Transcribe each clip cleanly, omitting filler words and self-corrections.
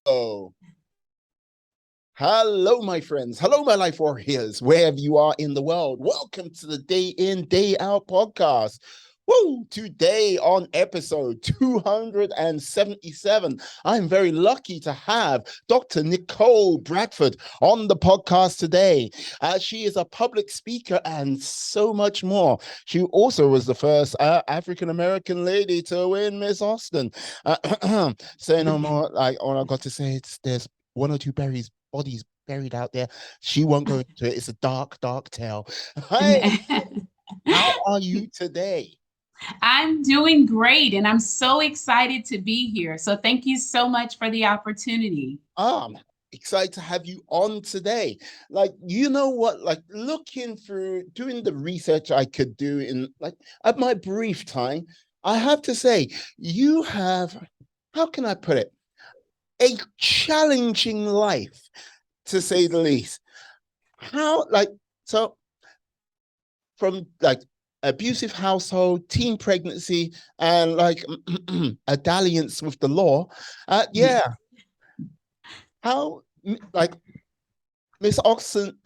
Oh, hello, my friends. Hello, my life warriors, wherever you are in the world. Welcome to the Day In, Day Out podcast. Woo! Today on episode 277, I'm very lucky to have Dr. Nicole Bradford on the podcast today. She is a public speaker and so much more. She also was the first African-American lady to win Miss Austin. Say no more. Like all I've got to say is there's one or two bodies buried out there. She won't go into it. It's a dark, dark tale. Hi, how are you today? I'm doing great and I'm so excited to be here. So thank you so much for the opportunity. I'm excited to have you on today. Like, you know what? Like, looking through, doing the research I could do in, like, at my brief time, I have to say, you have, how can I put it? A challenging life, to say the least. How, like, so from like abusive household, teen pregnancy, and like a dalliance with the law. Yeah. Yeah, how like Miss Austin,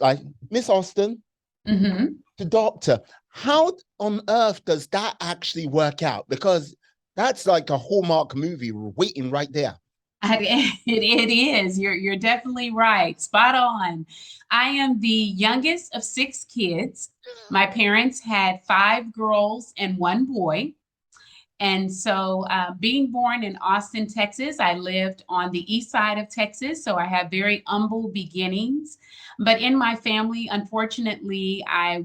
Miss Austin, Mhm. the doctor. How on earth does that actually work out? Because that's like a Hallmark movie waiting right there. It is. You're definitely right. Spot on. I am the youngest of six kids. My parents had five girls and one boy. And so, being born in Austin, Texas, I lived on the east side of Texas. So, I have very humble beginnings. But in my family, unfortunately, I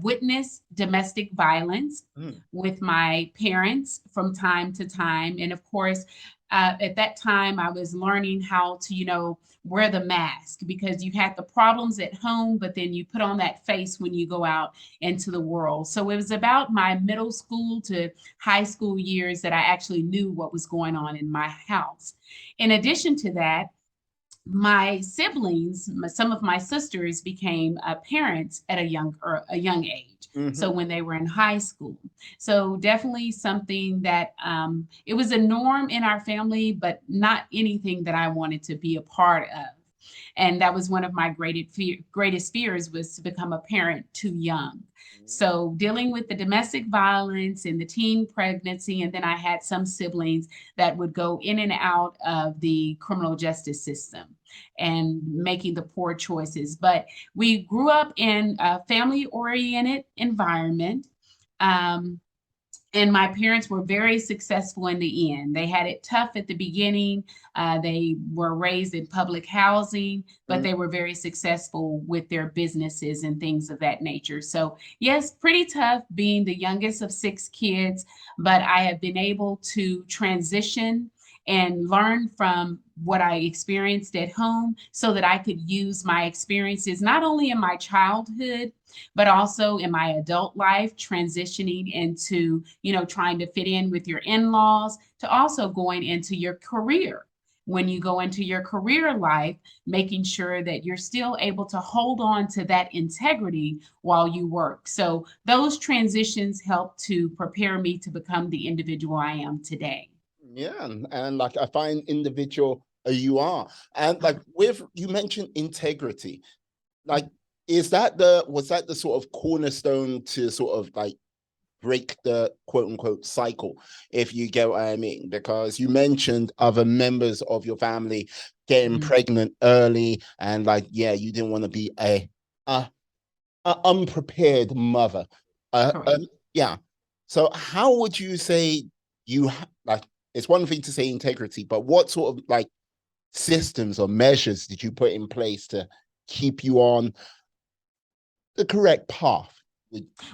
witnessed domestic violence Mm. with my parents from time to time. And of course, at that time, I was learning how to, wear the mask because you had the problems at home, but then you put on that face when you go out into the world. So it was about my middle school to high school years that I actually knew what was going on in my house. In addition to that, my siblings, some of my sisters became parents at a young age. So Mm-hmm. when they were in high school, so definitely something that it was a norm in our family, but not anything that I wanted to be a part of. And that was one of my greatest fears was to become a parent too young. So dealing with the domestic violence and the teen pregnancy, and then I had some siblings that would go in and out of the criminal justice system and making the poor choices. But we grew up in a family oriented environment. Um, and my parents were very successful in the end. They had it tough at the beginning. They were raised in public housing, but Mm. they were very successful with their businesses and things of that nature. So, yes, pretty tough being the youngest of six kids, but I have been able to transition and learn from what I experienced at home so that I could use my experiences not only in my childhood but also in my adult life, transitioning into, trying to fit in with your in laws, to also going into your career. When you go into your career life, making sure that you're still able to hold on to that integrity while you work. So, those transitions help to prepare me to become the individual I am today. Yeah, and like I find individual you are, and like with you mentioned integrity. Like, is that the was that the sort of cornerstone to sort of like break the quote unquote cycle, if you get what I mean? Because you mentioned other members of your family getting Mhm. pregnant early, and like, yeah, you didn't want to be a, a unprepared mother. Uh, Correct. um, yeah. So, how would you say like? It's one thing to say integrity, but what sort of like systems or measures did you put in place to keep you on the correct path?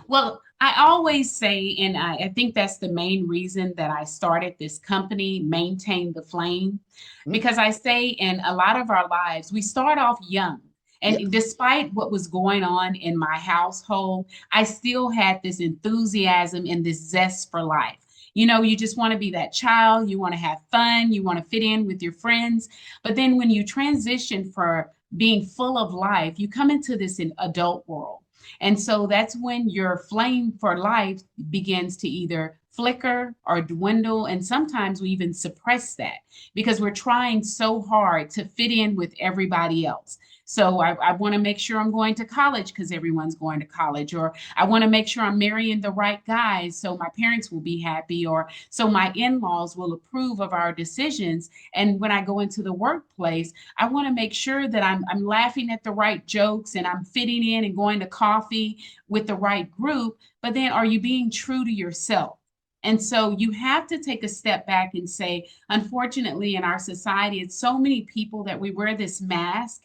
Well, I always say, and I think that's the main reason that I started this company, Maintain the Flame, Mm. because I say in a lot of our lives, we start off young. Yeah. And despite what was going on in my household, I still had this enthusiasm and this zest for life. You just want to be that child, you want to have fun, you want to fit in with your friends. But then when you transition for being full of life, you come into this adult world. And so that's when your flame for life begins to either flicker or dwindle. And sometimes we even suppress that because we're trying so hard to fit in with everybody else. So I want to make sure I'm going to college because everyone's going to college, or I want to make sure I'm marrying the right guys so my parents will be happy, or so my in-laws will approve of our decisions. And when I go into the workplace, I want to make sure that I'm laughing at the right jokes and I'm fitting in and going to coffee with the right group. But then are you being true to yourself? And so you have to take a step back and say, unfortunately, in our society, it's so many people that we wear this mask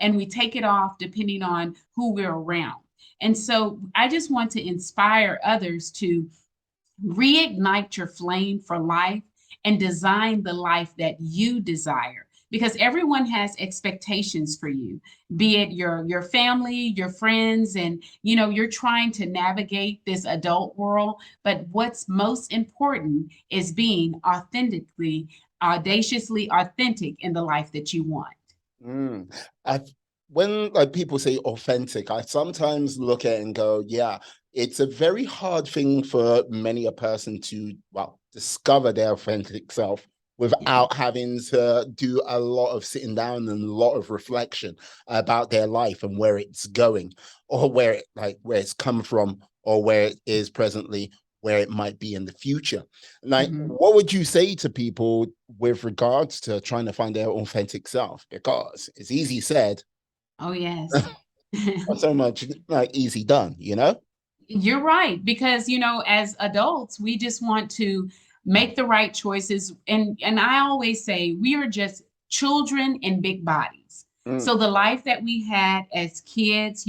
and we take it off depending on who we're around. And so I just want to inspire others to reignite your flame for life and design the life that you desire, because everyone has expectations for you, be it your family, your friends, and you're trying to navigate this adult world. But what's most important is being audaciously authentic in the life that you want. Mm. I when like people say authentic, I sometimes look at it and go, yeah, it's a very hard thing for many a person to, well, discover their authentic self Yeah. without having to do a lot of sitting down and a lot of reflection about their life and where it's going, or where it's come from, or where it is presently, where it might be in the future. Like, Mhm. what would you say to people with regards to trying to find their authentic self? Because it's easy said, Oh, yes. not so much like easy done, you know? You're right, because as adults, we just want to make the right choices, and I always say we are just children in big bodies. Mm, So the life that we had as kids,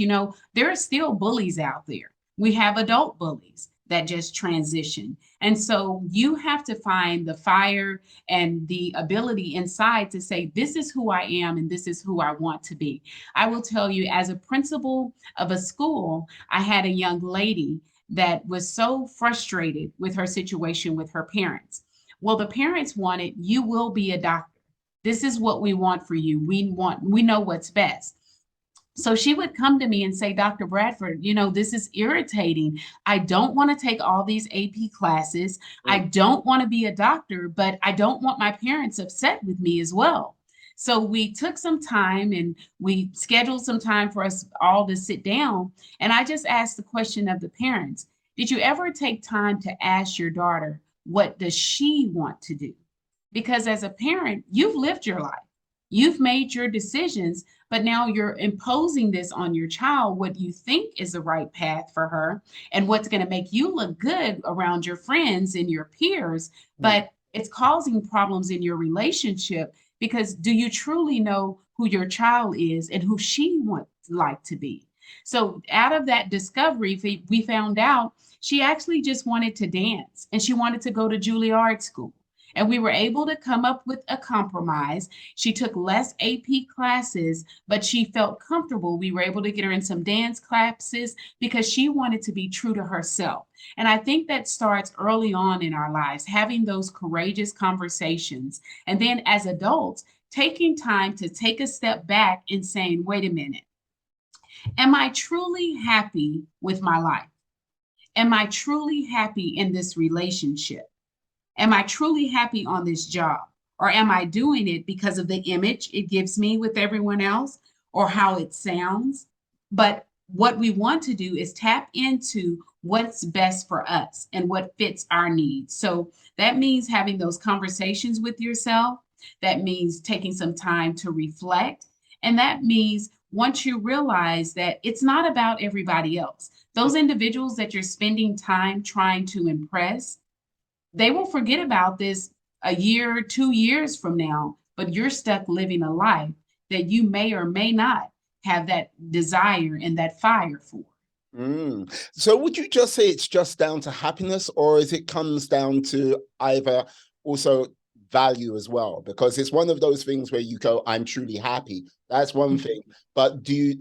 there are still bullies out there. We have adult bullies that just transition. And so you have to find the fire and the ability inside to say, this is who I am and this is who I want to be. I will tell you, as a principal of a school, I had a young lady that was so frustrated with her situation with her parents. Well, the parents wanted, you will be a doctor. This is what we want for you. We know what's best. So she would come to me and say, Dr. Bradford, this is irritating. I don't want to take all these AP classes. I mm, don't want to be a doctor, but I don't want my parents upset with me as well. So we took some time and we scheduled some time for us all to sit down. And I just asked the question of the parents, did you ever take time to ask your daughter, what does she want to do? Because as a parent, you've lived your life, you've made your decisions, but now you're imposing this on your child, what you think is the right path for her and what's going to make you look good around your friends and your peers. mm, But it's causing problems in your relationship, because do you truly know who your child is and who she wants like to be? So out of that discovery, we found out she actually just wanted to dance and she wanted to go to Juilliard school. And we were able to come up with a compromise. She took less AP classes, but she felt comfortable. We were able to get her in some dance classes because she wanted to be true to herself. And I think that starts early on in our lives, having those courageous conversations. And then as adults, taking time to take a step back and saying, wait a minute, am I truly happy with my life? Am I truly happy in this relationship? Am I truly happy on this job? Or am I doing it because of the image it gives me with everyone else or how it sounds? But what we want to do is tap into what's best for us and what fits our needs. So that means having those conversations with yourself. That means taking some time to reflect. And that means once you realize that it's not about everybody else, those individuals that you're spending time trying to impress, they will forget about this a year, 2 years from now, but you're stuck living a life that you may or may not have that desire and that fire for. mm. So would you just say it's just down to happiness, or is it comes down to either also value as well? Because it's one of those things where you go, I'm truly happy. That's one thing. But do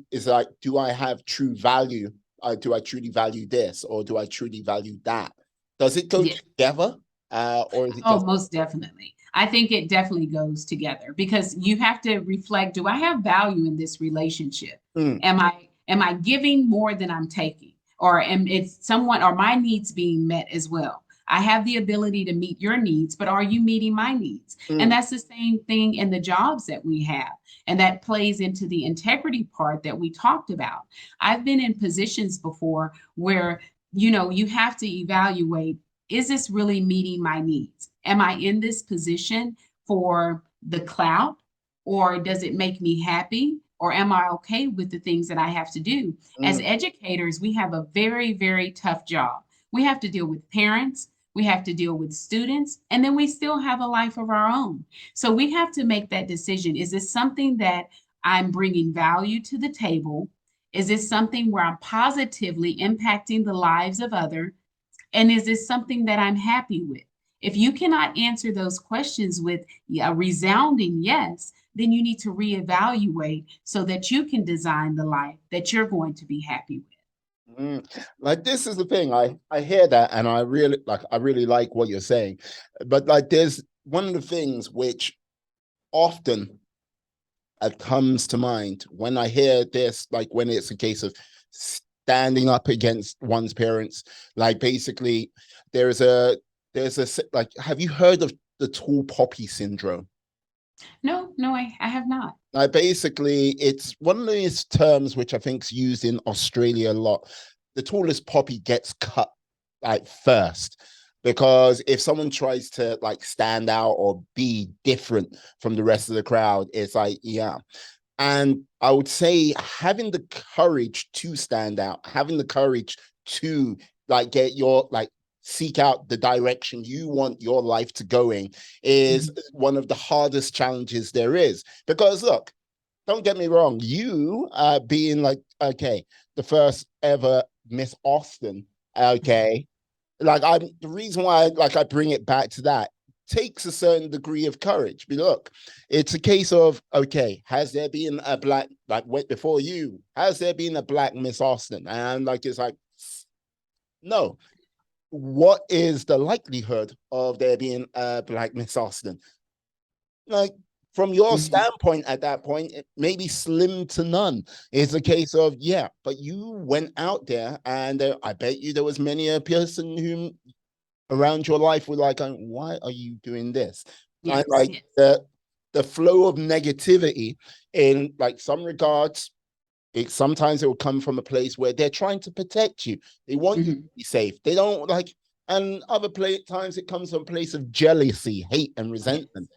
I have true value? Do I truly value this, or do I truly value that? Does it go Yeah. together? Or is it Oh, just most definitely. I think it definitely goes together because you have to reflect, do I have value in this relationship? mm, Am I giving more than I'm taking? Or am it someone, or my needs being met as well? I have the ability to meet your needs, but are you meeting my needs? And Mm, that's the same thing in the jobs that we have. And that plays into the integrity part that we talked about. I've been in positions before where, you have to evaluate, is this really meeting my needs? Am I in this position for the clout, or does it make me happy? Or am I okay with the things that I have to do? As mm, educators, we have a very, very tough job. We have to deal with parents, we have to deal with students, and then we still have a life of our own. So we have to make that decision. Is this something that I'm bringing value to the table? Is this something where I'm positively impacting the lives of others? And is this something that I'm happy with? If you cannot answer those questions with a resounding yes, then you need to reevaluate so that you can design the life that you're going to be happy with. mm. Like this is the thing. I hear that, and I really like what you're saying, but like there's one of the things which often comes to mind when I hear this, like when it's a case of standing up against one's parents. Like basically, there's a like, have you heard of the tall poppy syndrome? No, no, I have not. Like basically, it's one of these terms which I think is used in Australia a lot. The tallest poppy gets cut like first, because if someone tries to like stand out or be different from the rest of the crowd, it's like, yeah. And I would say having the courage to stand out, having the courage to like get your like seek out the direction you want your life to go in is Mhm. one of the hardest challenges there is. Because look, don't get me wrong, you being like, okay, the first ever Miss Austin, okay, like I'm the reason why like I bring it back to that takes a certain degree of courage. But look, it's a case of, okay, has there been a black, like wait, before you, has there been a black Miss Austin? And like it's like, no. What is the likelihood of there being a black Miss Austin? Like from your Mhm. standpoint at that point, it may be slim to none. It's a case of, yeah, but you went out there, and I bet you there was many a person who around your life were like, why are you doing this? And Yes, like yes. the flow of negativity in like some regards, it sometimes it will come from a place where they're trying to protect you. They want you to Mhm. be safe. They don't like, and other times it comes from a place of jealousy, hate, and Yes. resentment.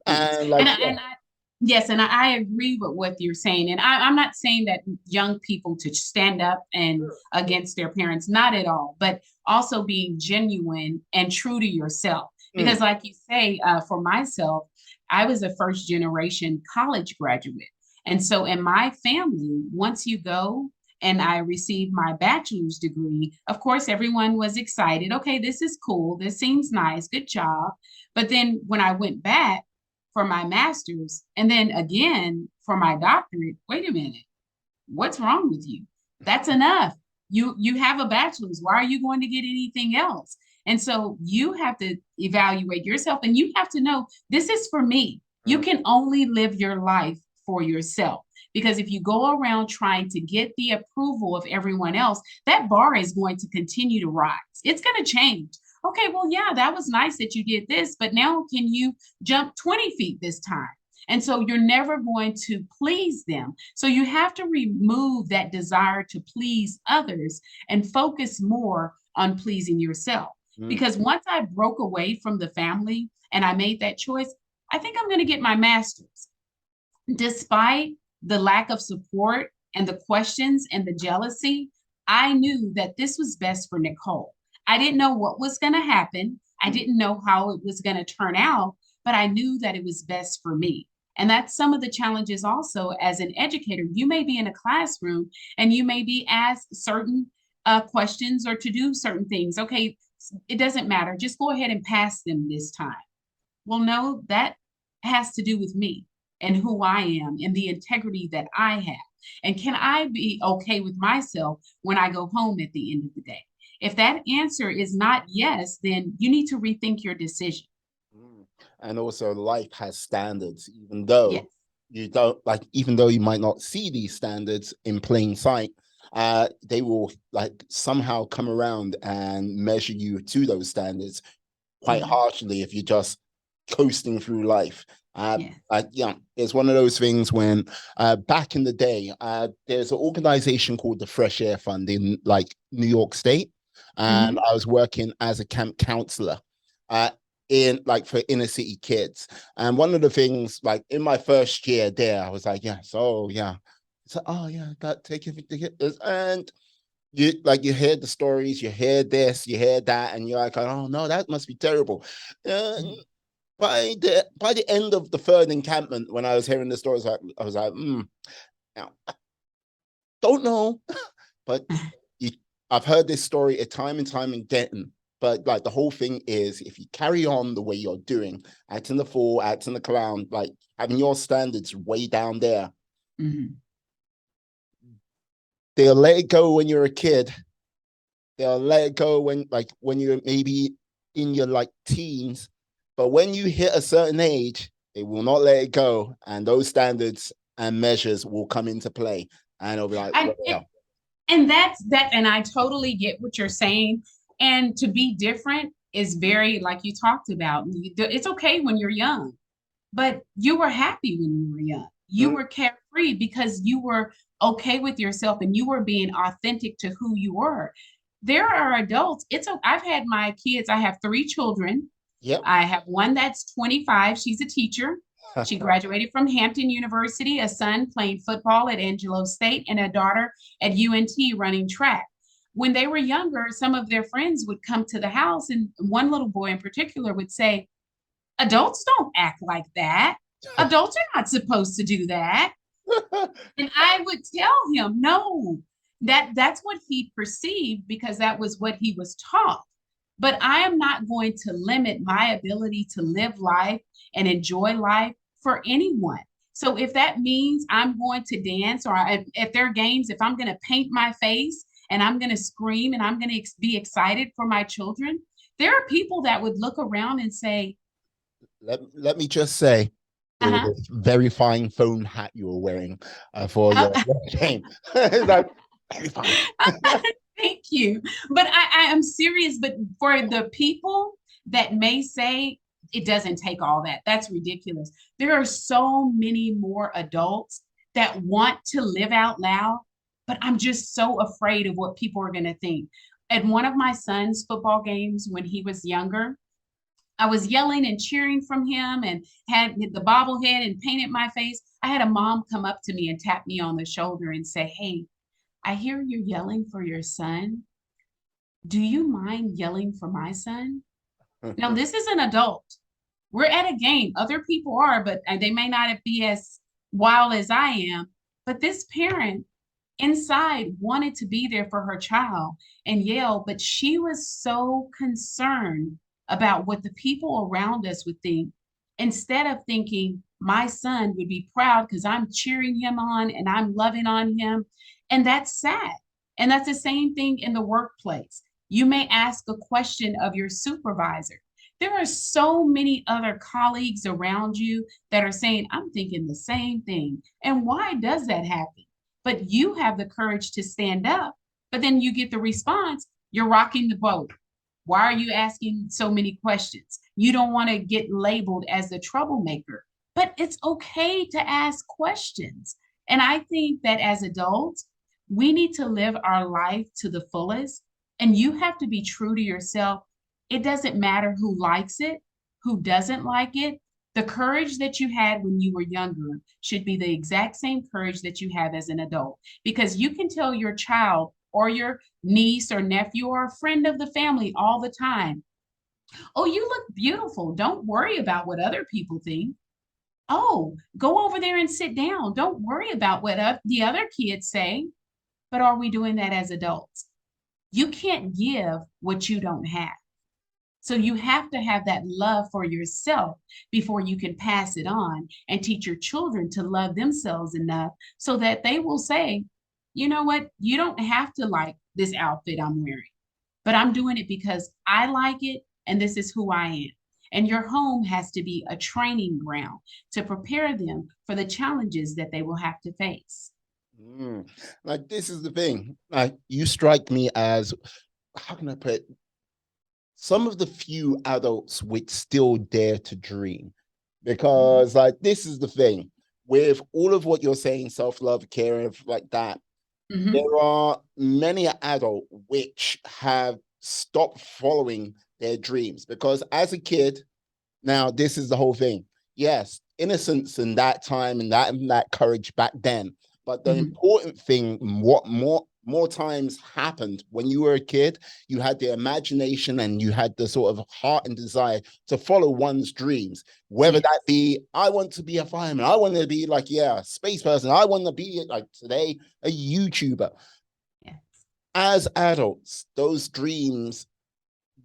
Yes. And And like, I, yeah, and I yes, and I agree with what you're saying. And I'm not saying that young people to stand up and against their parents, not at all, but also being genuine and true to yourself. mm, Because, like you say, for myself, I was a first generation college graduate. And so, in my family, once you go and I received my bachelor's degree, of course, everyone was excited. Okay, this is cool. This seems nice. Good job. But then when I went back for my master's and then again for my doctorate, wait a minute, what's wrong with you? That's enough. You have a bachelor's. Why are you going to get anything else? And so you have to evaluate yourself and you have to know this is for me. You mm, can only live your life for yourself. Because if you go around trying to get the approval of everyone else, that bar is going to continue to rise. It's going to change. Okay, well, yeah, that was nice that you did this, but now can you jump 20 feet this time? And so you're never going to please them. So you have to remove that desire to please others and focus more on pleasing yourself. mm, Because once I broke away from the family and I made that choice, I think I'm going to get my master's. Despite the lack of support and the questions and the jealousy, I knew that this was best for Nicole. I didn't know what was going to happen. I mm. didn't know how it was going to turn out, but I knew that it was best for me. And that's some of the challenges also as an educator. You may be in a classroom and you may be asked certain questions or to do certain things. Okay, it doesn't matter. Just go ahead and pass them this time. Well, no, that has to do with me and who I am and the integrity that I have. And can I be okay with myself when I go home at the end of the day? If that answer is not yes, then you need to rethink your decision. Mm. And also life has standards, even Yes. though you don't like, even though you might not see these standards in plain sight. they will like somehow come around and measure you to those standards quite Mhm. harshly if you're just coasting through life. Yeah. Yeah, it's one of those things when back in the day, there's an organization called the Fresh Air Fund in like New York State, and Hmm. I was working as a camp counselor uh, in like for inner city kids. And one of the things, like in my first year there, I was like, yeah, so yeah, so oh yeah, that take it, and you hear the stories, you hear this, you hear that, and you're like, oh no, that must be terrible. Uh, by the end of the third encampment, when I was hearing the stories, I was like, now, don't know, but you, I've heard this story a time and time again. But like the whole thing is, if you carry on the way you're doing, acting the fool, acting the clown, like having your standards way down there, Hmm. they'll let it go when you're a kid. They'll let it go when you're maybe in your like teens, but when you hit a certain age, they will not let it go, and those standards and measures will come into play, and it'll be like, I well, and that's that, and I totally get what you're saying. And to be different is very, like you talked about. It's okay when you're young, but you were happy when you were young. You mm, were carefree because you were okay with yourself and you were being authentic to who you were. There are adults. I've had my kids. I have three children. yep, I have one that's 25. She's a teacher. She graduated from Hampton University, a son playing football at Angelo State, and a daughter at UNT running track. When they were younger, some of their friends would come to the house, and one little boy in particular would say, adults don't act like that. Adults are not supposed to do that. And I would tell him, no, that's what he perceived because that was what he was taught. But I am not going to limit my ability to live life and enjoy life for anyone. So if that means I'm going to dance, or if there are games, if I'm going to paint my face and I'm going to scream and I'm going to be excited for my children, there are people that would look around and say, let me just say, it was uh-huh. a very fine foam hat you were wearing for Uh, your game. Like, very fine. Thank you. But I am serious. But for the people that may say it doesn't take all that, that's ridiculous. There are so many more adults that want to live out loud, but I'm just so afraid of what people are going to think. At one of my son's football games when he was younger, I was yelling and cheering from him and had the bobblehead and painted my face. I had a mom come up to me and tap me on the shoulder and say, hey, I hear you're yelling for your son. Do you mind yelling for my son? Now, this is an adult. We're at a game. Other people are, but they may not be as wild as I am. But this parent inside wanted to be there for her child and yell, but she was so concerned about what the people around us would think instead of thinking my son would be proud because I'm cheering him on and I'm loving on him. And that's sad. And that's the same thing in the workplace. You may ask a question of your supervisor. There are so many other colleagues around you that are saying, I'm thinking the same thing. And why does that happen? But you have the courage to stand up. But then you get the response, you're rocking the boat. Why are you asking so many questions? You don't want to get labeled as the troublemaker, but it's okay to ask questions. And I think that as adults, we need to live our life to the fullest. And you have to be true to yourself. It doesn't matter who likes it, who doesn't like it. The courage that you had when you were younger should be the exact same courage that you have as an adult, because you can tell your child or your niece or nephew or a friend of the family all the time, oh, you look beautiful. Don't worry about what other people think. Oh, go over there and sit down. Don't worry about what the other kids say. But are we doing that as adults? You can't give what you don't have. So you have to have that love for yourself before you can pass it on and teach your children to love themselves enough so that they will say, you know what, you don't have to like this outfit I'm wearing, but I'm doing it because I like it and this is who I am. And your home has to be a training ground to prepare them for the challenges that they will have to face. Mm. Like, this is the thing. Like, you strike me as, how can I put it? Some of the few adults which still dare to dream. Mhm, Because, like, this is the thing. With all of what you're saying, self-love, care, and like that, mhm, there are many adults which have stopped following their dreams. Because as a kid, now, this is the whole thing. Yes, innocence in that time and that courage back then. But the mhm. important thing, what more times happened when you were a kid, you had the imagination and you had the sort of heart and desire to follow one's dreams. Whether that Yes, be, I want to be a fireman, I want to be like, yeah, a space person, I want to be like today, a YouTuber. yes. As adults, those dreams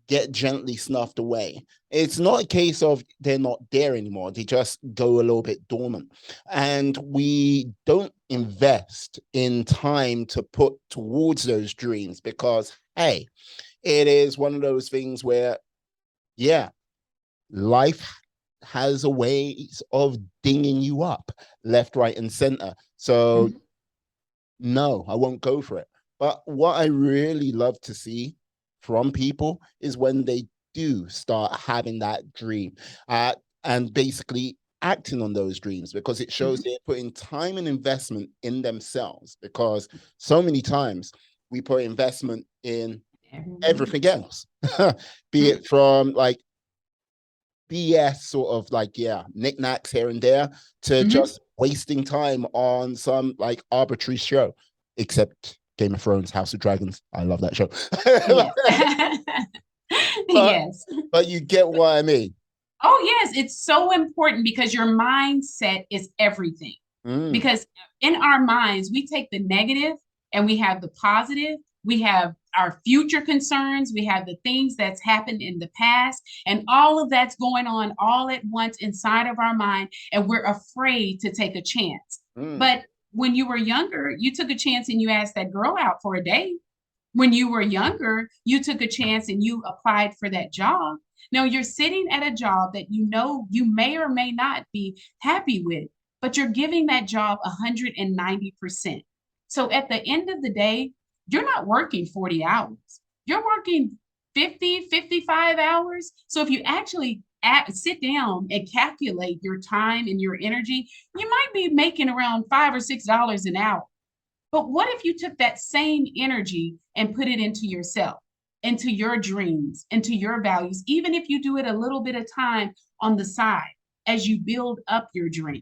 get gently snuffed away. It's not a case of they're not there anymore. They just go a little bit dormant. And we don't invest in time to put towards those dreams because, hey, it is one of those things where, yeah, life has a ways of dinging you up left, right, and center. So Mhm, no, I won't go for it. But what I really love to see from people is when they do start having that dream and basically acting on those dreams because it shows mhm. they're putting time and investment in themselves. Because so many times we put investment in Everyone everything else. else, be Mhm, it from like BS sort of like, yeah, knickknacks here and there to mhm. just wasting time on some like arbitrary show, except Game of Thrones, House of Dragons. I love that show. Yes. but Yes. but you get what I mean. Oh, yes, it's so important because your mindset is everything. Mm, Because in our minds, we take the negative and we have the positive. We have our future concerns. We have the things that's happened in the past, and all of that's going on all at once inside of our mind. And we're afraid to take a chance. mm, But when you were younger, you took a chance and you asked that girl out for a date. When you were younger, you took a chance and you applied for that job. Now you're sitting at a job that you know you may or may not be happy with, but you're giving that job 190%. So at the end of the day, you're not working 40 hours. You're working 50, 55 hours. So if you actually sit down and calculate your time and your energy, you might be making around $5 or $6 an hour. But what if you took that same energy and put it into yourself, into your dreams, into your values, even if you do it a little bit of time on the side as you build up your dream?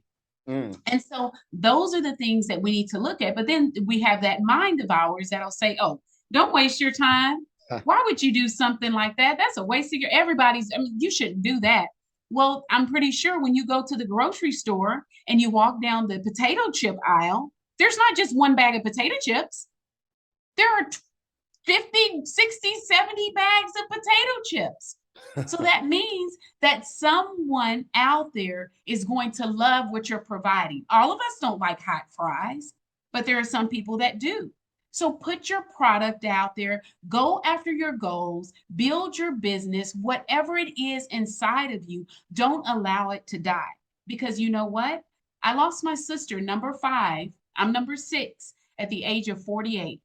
mm. And so those are the things that we need to look at. But then we have that mind of ours that'll say, oh, don't waste your time. Why would you do something like that? That's a waste of your everybody's. I mean, you shouldn't do that. Well, I'm pretty sure when you go to the grocery store and you walk down the potato chip aisle, there's not just one bag of potato chips. There are 50, 60, 70 bags of potato chips. So that means that someone out there is going to love what you're providing. All of us don't like hot fries, but there are some people that do. So put your product out there, go after your goals, build your business, whatever it is inside of you, don't allow it to die. Because you know what? I lost my sister, number 5. I'm number 6 at the age of 48.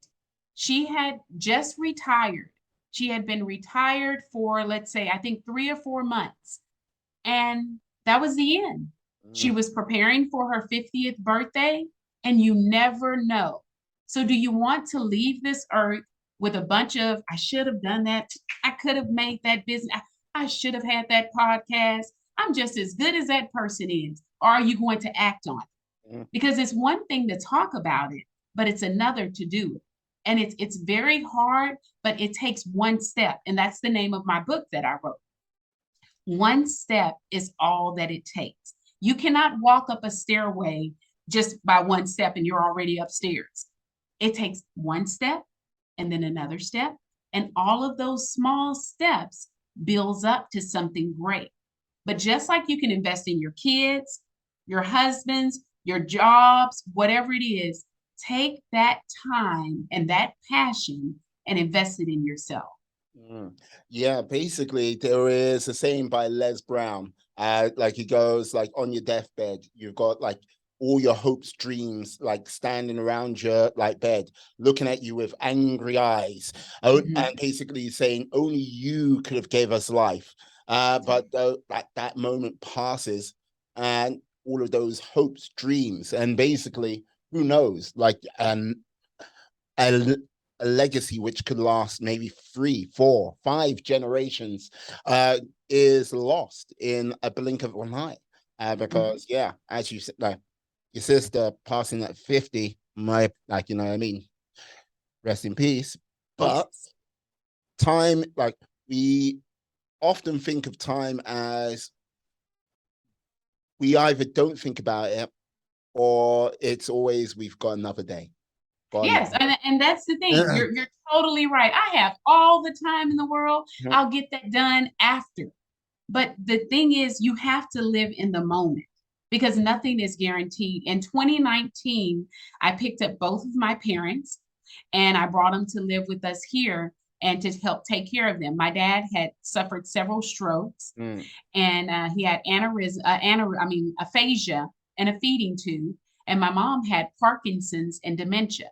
She had just retired. She had been retired for, let's say, I think 3 or 4 months. And that was the end. She Mm. was preparing for her 50th birthday, and you never know. So, do you want to leave this earth with a bunch of, I should have done that? I could have made that business. I should have had that podcast. I'm just as good as that person is. Or are you going to act on it? Mm. Because it's one thing to talk about it, but it's another to do it. And it's very hard, but it takes one step. And that's the name of my book that I wrote. One step is all that it takes. You cannot walk up a stairway just by one step and you're already upstairs. It takes one step and then another step. And all of those small steps builds up to something great. But just like you can invest in your kids, your husbands, your jobs, whatever it is, take that time and that passion and invest it in yourself. Mm. Yeah, basically there is a saying by Les Brown. Like he goes like on your deathbed, you've got like all your hopes, dreams, like standing around your like bed, looking at you with angry eyes, and Mhm. basically saying only you could have gave us life. But that moment passes, and all of those hopes, dreams, and basically, who knows, like a, a legacy which could last maybe 3, 4, 5 generations, is lost in a blink of an eye. Mhm. Because yeah, as you said, like your sister passing at 50, my like you know what I mean, rest in peace. But Yes. time, like we often think of time as we either don't think about it or it's always we've got another day. Got Yes, and that's the thing. another. You're totally right. I have all the time in the world. I'll get that done after. But the thing is, you have to live in the moment because nothing is guaranteed. In 2019, I picked up both of my parents and I brought them to live with us here and to help take care of them. My dad had suffered several strokes Mm, and he had aphasia and a feeding tube. And my mom had Parkinson's and dementia.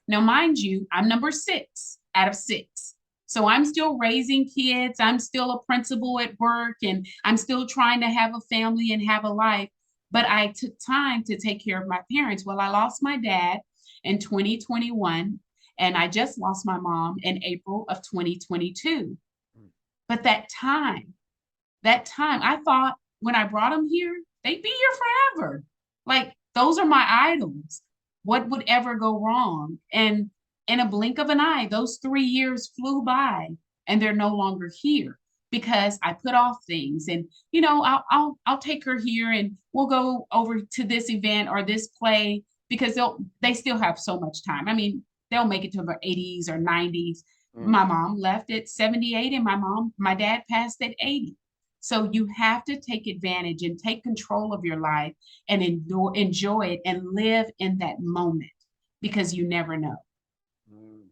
Now, mind you, I'm number 6 out of 6. So I'm still raising kids. I'm still a principal at work, and I'm still trying to have a family and have a life. But I took time to take care of my parents. Well, I lost my dad in 2021, and I just lost my mom in April of 2022. mm, But that time, I thought when I brought them here, they'd be here forever. Like, those are my idols. What would ever go wrong? And in a blink of an eye, those 3 years flew by and they're no longer here because I put off things. And, I'll take her here and we'll go over to this event or this play because they still have so much time. I mean, they'll make it to their 80s or 90s. mm. My mom left at 78 and my dad passed at 80. So you have to take advantage and take control of your life and enjoy it and live in that moment because you never know. Mm.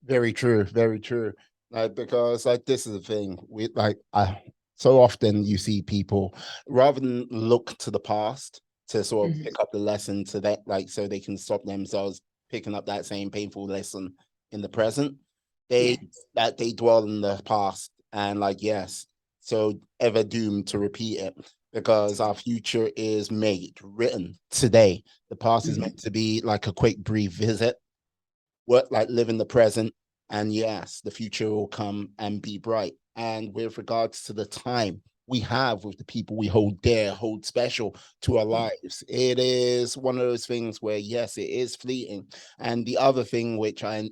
Very true, very true. Like because like this is the thing. We like I so often you see people rather than look to the past to sort of Mhm. pick up the lesson so that like so they can stop themselves picking up that same painful lesson in the present. They Yes. they dwell in the past and like yes, so ever doomed to repeat it because our future is made, written today. The past is Mhm. meant to be like a quick brief visit, work like live in the present, and yes, the future will come and be bright. And with regards to the time we have with the people we hold dear, hold special to our Yeah. lives, it is one of those things where yes, it is fleeting. And the other thing which I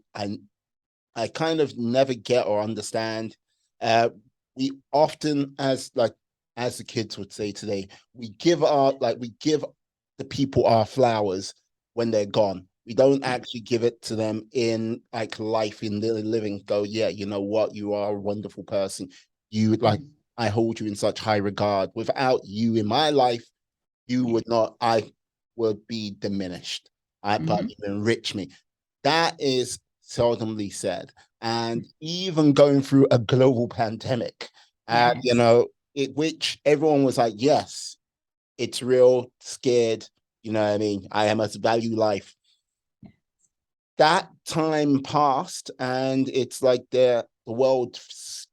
kind of never get or understand, uh we often as the kids would say today, we give the people our flowers when they're gone. We don't Yeah. actually give it to them in like life in the living. Go, yeah, you know what? You are a wonderful person. You like Mhm. I hold you in such high regard. Without you in my life, you Yeah. would not. I would be diminished. But Mhm. you enrich me. That is seldomly said. And even going through a global pandemic, you Yes. know, which everyone was like, yes, it's real, scared. You know what I mean? I must value life. That time passed, and it's like the world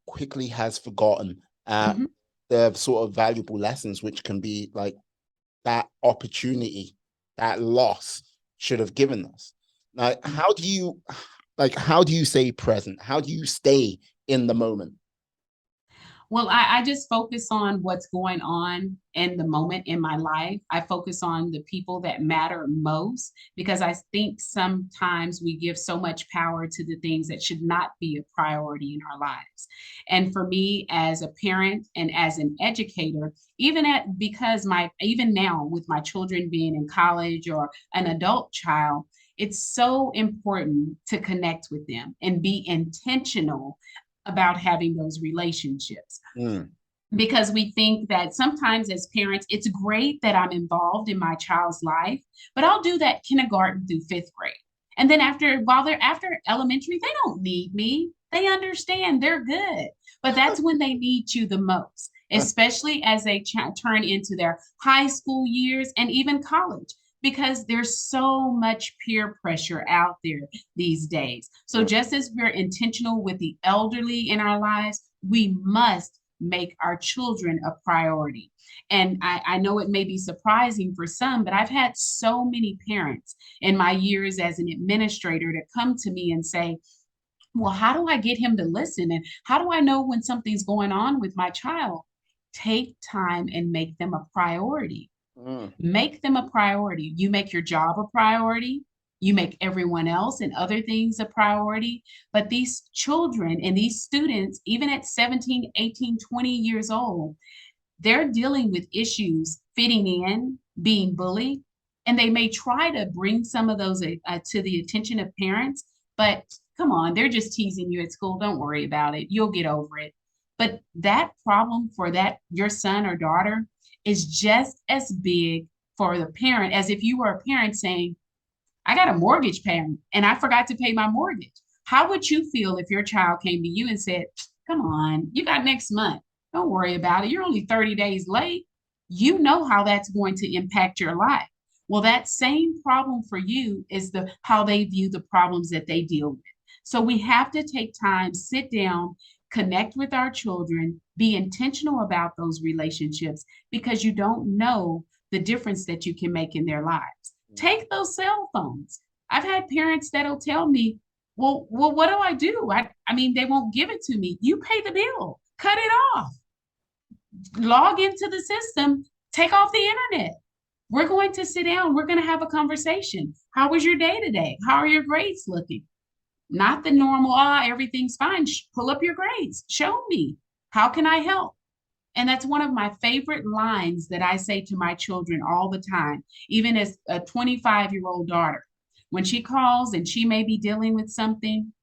quickly has forgotten Mhm. the sort of valuable lessons which can be like that opportunity, that loss should have given us. Like, how do you stay present? How do you stay in the moment? Well, I just focus on what's going on in the moment in my life. I focus on the people that matter most because I think sometimes we give so much power to the things that should not be a priority in our lives. And for me, as a parent and as an educator, because my even now with my children being in college or an adult child, it's so important to connect with them and be intentional about having those relationships Mm, because we think that sometimes as parents it's great that I'm involved in my child's life, but I'll do that kindergarten through 5th grade, and then while they're after elementary they don't need me, they understand, they're good, but that's when they need you the most, especially as they turn into their high school years and even college, because there's so much peer pressure out there these days. So Mm. just as we're intentional with the elderly in our lives, we must make our children a priority. And I know it may be surprising for some, but I've had so many parents in my years as an administrator to come to me and say, well, how do I get him to listen? And how do I know when something's going on with my child? Take time and make them a priority. Mm. Make them a priority. You make your job a priority. You make everyone else and other things a priority. But these children and these students, even at 17, 18, 20 years old, they're dealing with issues fitting in, being bullied, and they may try to bring some of those to the attention of parents. But come on, they're just teasing you at school. Don't worry about it. You'll get over it. But that problem for that your son or daughter is just as big for the parent as if you were a parent saying, I got a mortgage payment and I forgot to pay my mortgage. How would you feel if your child came to you and said, come on, you got next month. Don't worry about it. You're only 30 days late. You know how that's going to impact your life. Well, that same problem for you is the how they view the problems that they deal with. So we have to take time, sit down, connect with our children, be intentional about those relationships because you don't know the difference that you can make in their lives. Take those cell phones. I've had parents that'll tell me, well, what do I do? I mean, they won't give it to me. You pay the bill, cut it off, log into the system, take off the internet. We're going to sit down. We're going to have a conversation. How was your day today? How are your grades looking? Not the normal, everything's fine. Pull up your grades. Show me. How can I help? And that's one of my favorite lines that I say to my children all the time, even as a 25-year-old daughter. When she calls and she may be dealing with something,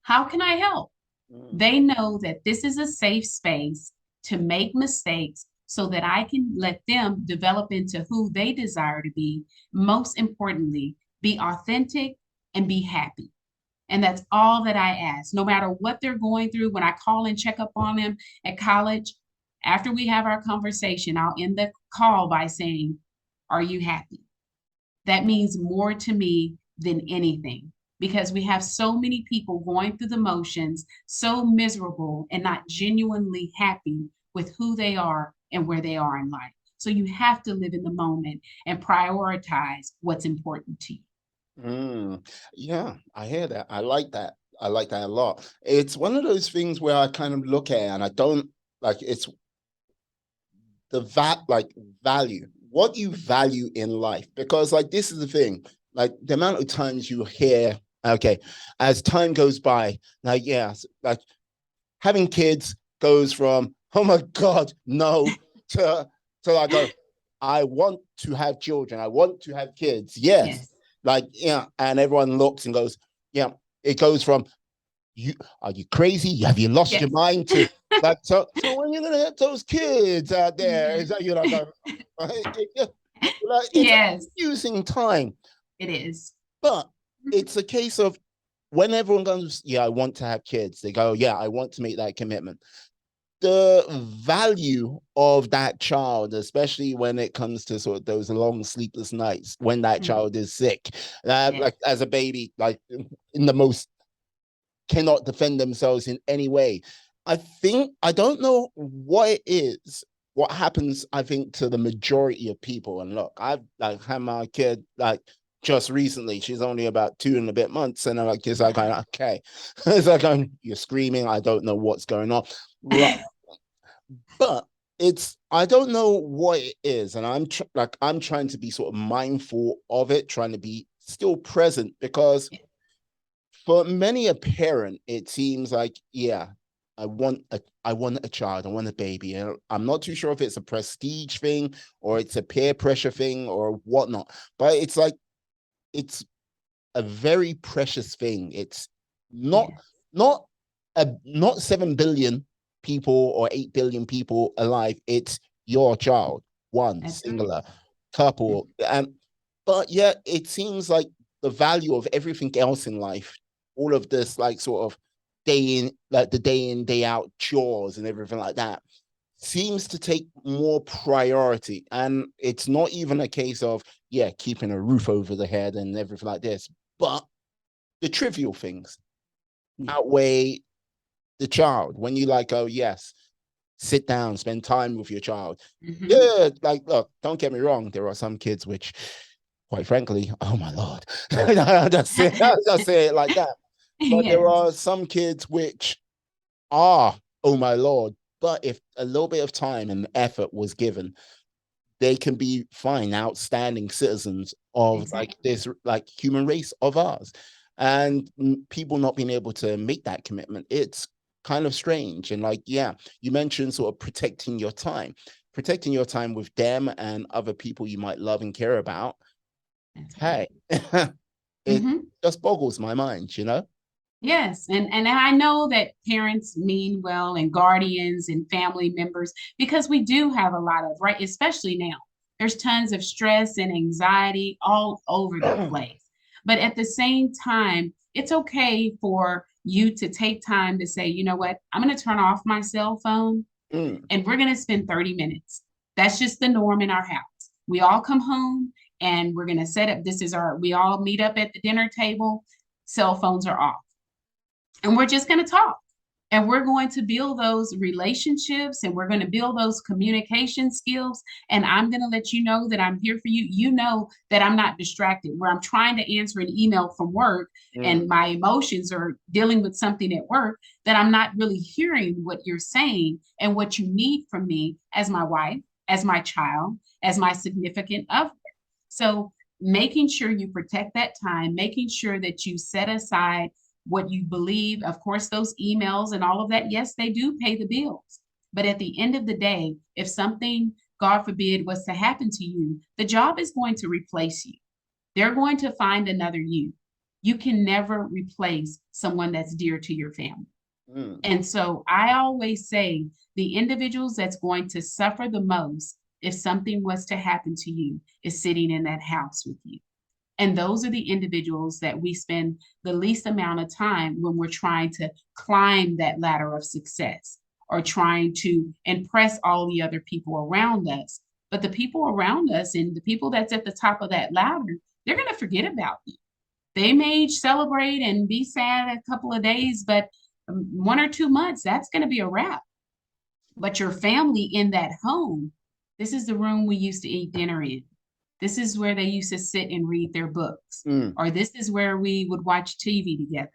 how can I help? Mm. They know that this is a safe space to make mistakes so that I can let them develop into who they desire to be. Most importantly, be authentic and be happy. And that's all that I ask. No matter what they're going through, when I call and check up on them at college, after we have our conversation, I'll end the call by saying, are you happy? That means more to me than anything because we have so many people going through the motions, so miserable and not genuinely happy with who they are and where they are in life. So you have to live in the moment and prioritize what's important to you. Mm. Yeah, I hear that. I like that. I like that a lot. It's one of those things where I kind of look at it and I don't like it's the like value, what you value in life. Because like this is the thing, like the amount of times you hear, okay, as time goes by, like yeah, like having kids goes from oh my God, no, to I go, I want to have children, I want to have kids. Yes. Yes. Like, yeah, and everyone looks and goes, yeah, it goes from you are you crazy? Have you lost your Yes. mind to like so when you're gonna have those kids out there, is that you're like it's a Yes, confusing time. it is. But it's a case of when everyone goes, yeah, I want to have kids, they go, yeah, I want to make that commitment. The value of that child, especially when it comes to sort of those long sleepless nights when that Mhm. child is sick, Yes. like as a baby, like in the most cannot defend themselves in any way. I think I don't know what it is, what happens, I think, to the majority of people. And look, I've like had my kid like just recently. She's only about 2 and a bit months, and I'm like, it's like okay. It's like you're screaming, I don't know what's going on. Right. But it's I don't know what it is, and I'm trying to be sort of mindful of it, trying to be still present because for many a parent, it seems like, yeah, I want a child, I want a baby. And I'm not too sure if it's a prestige thing or it's a peer pressure thing or whatnot. But it's like it's a very precious thing. It's not Yes. not not 7 billion people or 8 billion people alive. It's your child, one That's right. singular couple. And but yeah, it seems like the value of everything else in life, all of this like sort of day in, like the day in, day out chores and everything like that seems to take more priority. And it's not even a case of, yeah, keeping a roof over the head and everything like this, but the trivial things Yeah. outweigh the child. When you like, oh, yes, sit down, spend time with your child. Hmm. Yeah, like, look, don't get me wrong. There are some kids which, quite frankly, oh my Lord, I'll just say it like that. But there Yes, are some kids which are, oh my Lord. But if a little bit of time and effort was given, they can be fine, outstanding citizens of like exactly. this, like human race of ours. And people not being able to make that commitment, it's kind of strange. And like, yeah, you mentioned sort of protecting your time with them and other people you might love and care about. That's right. Hey, it Hmm. just boggles my mind, you know? Yes, and I know that parents mean well and guardians and family members because we do have a lot of, right, especially now. There's tons of stress and anxiety all over the place. But at the same time, it's okay for you to take time to say, you know what, I'm going to turn off my cell phone Mm, and we're going to spend 30 minutes. That's just the norm in our house. We all come home and we're going to set up, we all meet up at the dinner table, cell phones are off and we're just going to talk and we're going to build those relationships and we're going to build those communication skills and I'm going to let you know that I'm here for you. You know that I'm not distracted where I'm trying to answer an email from work and mm, my emotions are dealing with something at work, that I'm not really hearing what you're saying and what you need from me as my wife, as my child, as my significant other. So making sure you protect that time, making sure that you set aside what you believe. Of course, those emails and all of that, yes, they do pay the bills. But at the end of the day, if something, God forbid, was to happen to you, the job is going to replace you. They're going to find another you. You can never replace someone that's dear to your family. mm, And so I always say the individuals that's going to suffer the most if something was to happen to you is sitting in that house with you. And those are the individuals that we spend the least amount of time when we're trying to climb that ladder of success or trying to impress all the other people around us. But the people around us and the people that's at the top of that ladder, they're going to forget about you. They may celebrate and be sad a couple of days, but 1 or 2 months, that's going to be a wrap. But your family in that home, this is the room we used to eat dinner in. This is where they used to sit and read their books, mm, or this is where we would watch TV together.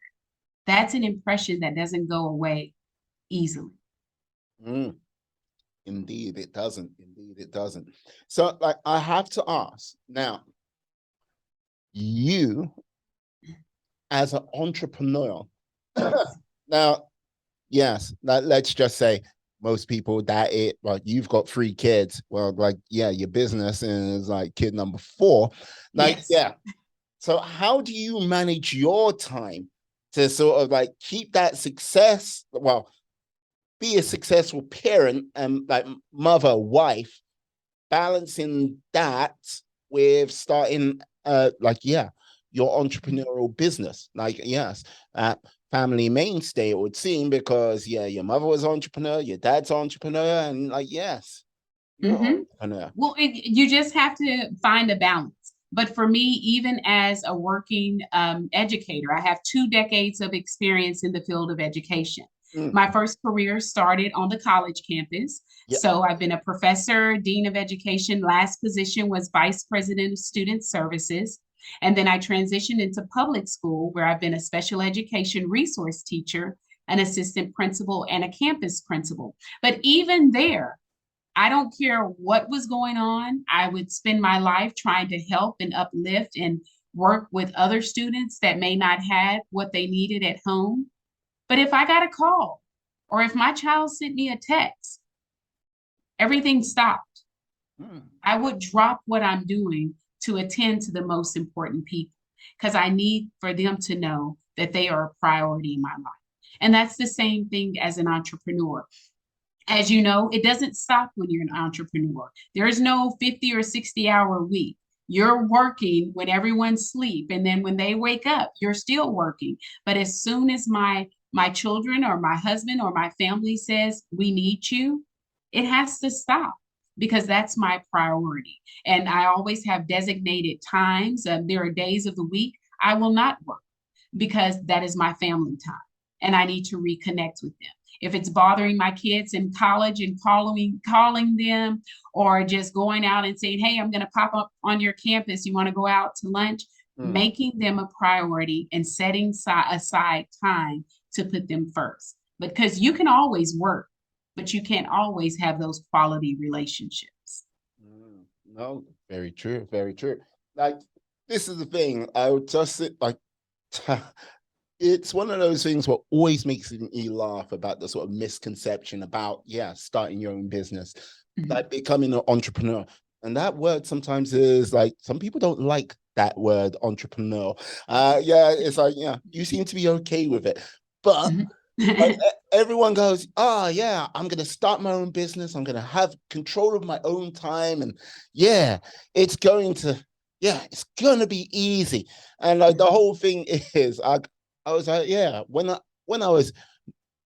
That's an impression that doesn't go away easily. mm. Indeed, it doesn't. Indeed, it doesn't. So, like, I have to ask now, you as an entrepreneur, Yes. now, yes, let's just say most people that it, like, you've got 3 kids. Well, like, yeah, your business is like kid number 4. Like, Yes. yeah. So, how do you manage your time to sort of like keep that success? Well, be a successful parent and like mother, wife, balancing that with starting like, yeah, your entrepreneurial business, like, yes, family mainstay, it would seem, because yeah, your mother was entrepreneur, your dad's entrepreneur, and like, yes, you're an Hmm. entrepreneur. Well, you just have to find a balance. But for me, even as a working educator, I have 2 decades of experience in the field of education. Mm, My first career started on the college campus. yeah. So I've been a professor, dean of education. Last position was vice president of student services. And then I transitioned into public school, where I've been a special education resource teacher, an assistant principal, and a campus principal. But even there, I don't care what was going on. I would spend my life trying to help and uplift and work with other students that may not have what they needed at home. But if I got a call or if my child sent me a text, everything stopped. Mm, I would drop what I'm doing to attend to the most important people because I need for them to know that they are a priority in my life. And that's the same thing as an entrepreneur. As you know, it doesn't stop when you're an entrepreneur. There's no 50 or 60-hour week. You're working when everyone's asleep, and then when they wake up, you're still working. But as soon as my children or my husband or my family says we need you, It has to stop because that's my priority. And I always have designated times. There are days of the week I will not work because that is my family time and I need to reconnect with them. If it's bothering my kids in college and calling them or just going out and saying, "Hey, I'm going to pop up on your campus. You want to go out to lunch?" Mm. Making them a priority and setting aside time to put them first. Because you can always work, but you can't always have those quality relationships. Mm. No, very true, very true. Like, this is the thing. I would just sit like, it's one of those things what always makes me laugh about the sort of misconception about, yeah, starting your own business, Mhm. like becoming an entrepreneur. And that word sometimes is like, some people don't like that word entrepreneur. Yeah, it's like, yeah, you seem to be okay with it. But Mhm. like, everyone goes, oh yeah, I'm gonna start my own business. I'm gonna have control of my own time, and yeah, it's going to, yeah, it's gonna be easy. And like the whole thing is, I was like, yeah, when I was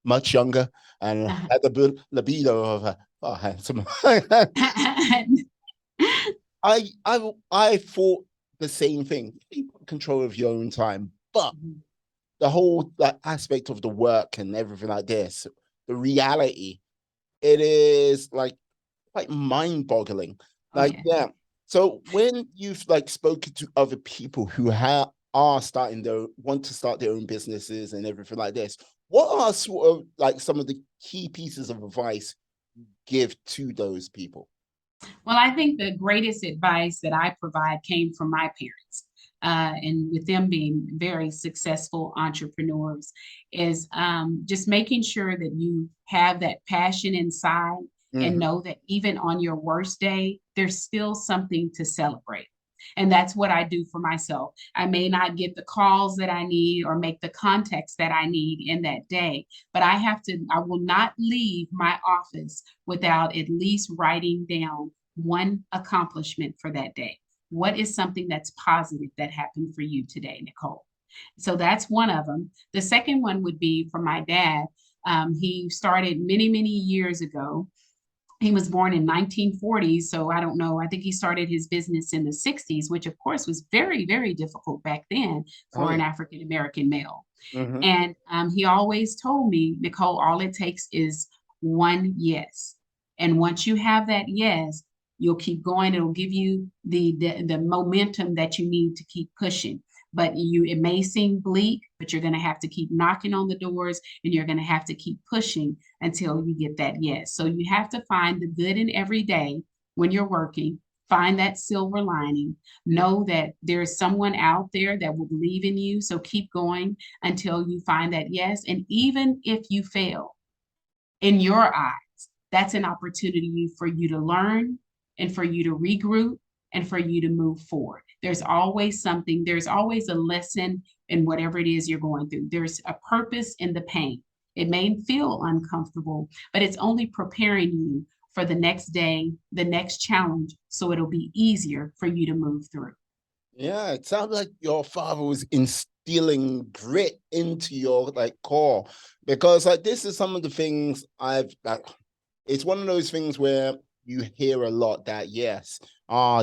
much younger and had the libido of a oh, handsome, I thought the same thing. Keep control of your own time, but the whole like aspect of the work and everything like this, the reality, it is like quite mind-boggling. Oh Like, yeah. yeah. So when you've like spoken to other people who are starting their want to start their own businesses and everything like this, what are sort of like some of the key pieces of advice you give to those people? Well, I think the greatest advice that I provide came from my parents. And with them being very successful entrepreneurs, is just making sure that you have that passion inside and Mhm. know that even on your worst day, there's still something to celebrate. And that's what I do for myself. I may not get the calls that I need or make the contacts that I need in that day, but I will not leave my office without at least writing down one accomplishment for that day. What is something that's positive that happened for you today, Nicole? So that's one of them. The second one would be from my dad. He started many, many years ago. He was born in 1940, so I don't know. I think he started his business in the 60s, which of course was very, very difficult back then Oh for an yeah. African American male. Hmm. And he always told me, Nicole, all it takes is one yes. And once you have that yes, you'll keep going. It'll give you the momentum that you need to keep pushing. But it may seem bleak, but you're going to have to keep knocking on the doors and you're going to have to keep pushing until you get that yes. So you have to find the good in every day when you're working, find that silver lining, know that there's someone out there that will believe in you. So keep going until you find that yes. And even if you fail, in your eyes, that's an opportunity for you to learn and for you to regroup and for you to move forward. There's always something, there's always a lesson in whatever it is you're going through. There's a purpose in the pain. It may feel uncomfortable, but it's only preparing you for the next day, the next challenge, so it'll be easier for you to move through. Yeah, it sounds like your father was instilling grit into your like core, because like this is some of the things I've like, it's one of those things where you hear a lot that yes,